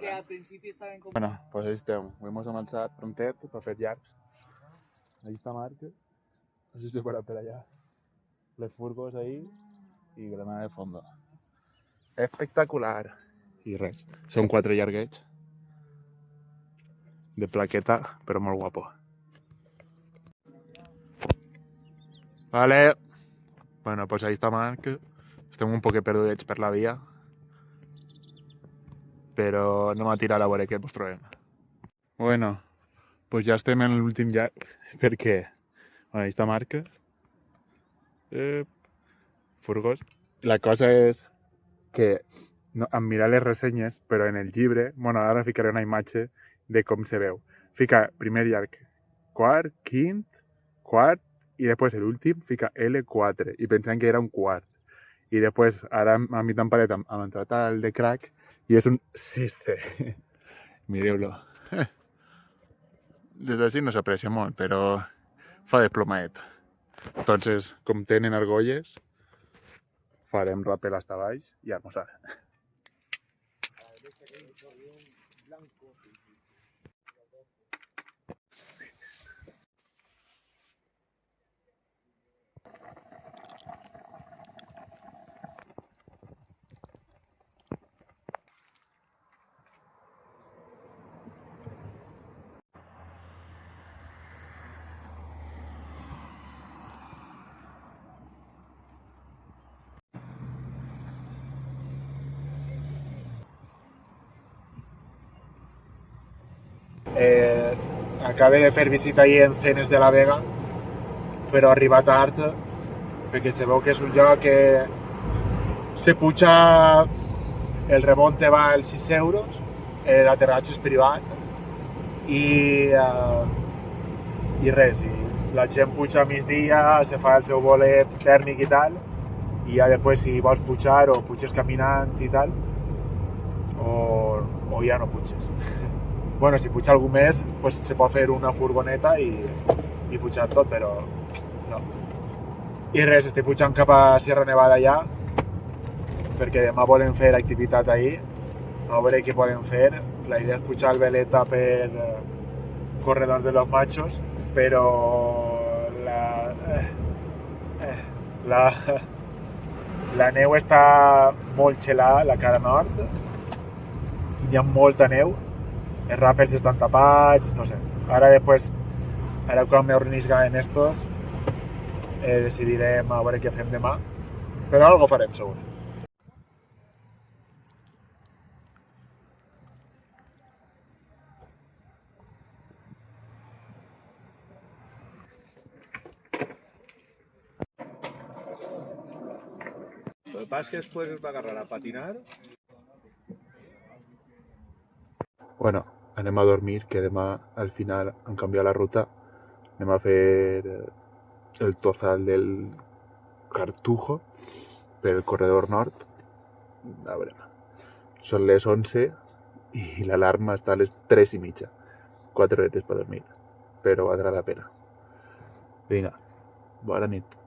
que al principi estaven com... Bueno, pues ahí estem. Ho hem avançat prontet per fer llargs. Ahí està Marc. No sé si per allà. Les furgos ahí i Granada de fondo. Espectacular. I res, són 4 llarguets de plaqueta, però molt guapo. Vale. Bueno, pues ahí està Marc. Estem un poc perdudets per la via, però anem a tirar a veure què ens trobem. Bueno, pues ja estem en l'últim llarg, perquè bueno, ahí està Marc. Furgos. La cosa és que no, em mirar les ressenyes, però en el llibre, bueno, ara ficaré una imatge de com se veu. Fica primer llarg, quart, quint, quart, i després l'últim fica L4, i pensant que era un quart. I després, ara a mi tan paret, hem entrat al de crack, i és un 6C. Mireu-lo. Des d'ací no s'aprecia molt, però fa de plomaet. Entonces, com tenen argolles, farem rappel hasta baix i almoçar. Acabé de fer visita ahir en Cenes de la Vega, però arriba tard perquè se veu que és un lloc que se puja, el remonte va als 6 euros, l'aterratge és privat i res, i la gent puja a migdia, se fa el seu bolet tèrmic i tal, i ja després si vols pujar o puges caminant i tal, o ja no puges. Bueno, si puja algú més, pues se pot fer una furgoneta i pujar tot, però no. I res, estic pujant cap a Sierra Nevada ja, perquè demà volem fer activitat ahir, a veure què podem fer. La idea és pujar el Veleta per Corredor de los Machos, però la neu està molt gelada, la cara nord, hi ha molta neu, els rappels estan tapats, no sé. Ara després, ara quan m'organisca en estos, decidirem a veure què fem demà, però algo farem segur. Lo que pasa es que después os va a agarrar a patinar. Bueno, anem a dormir, que demà al final han canviat la ruta. Anem a fer el Tozal del Cartujo per el corredor nord. A veure, són les 11 i l'alarma està a les 3:30. 4 horetes per dormir, però valdrà la pena. Vinga, bona nit.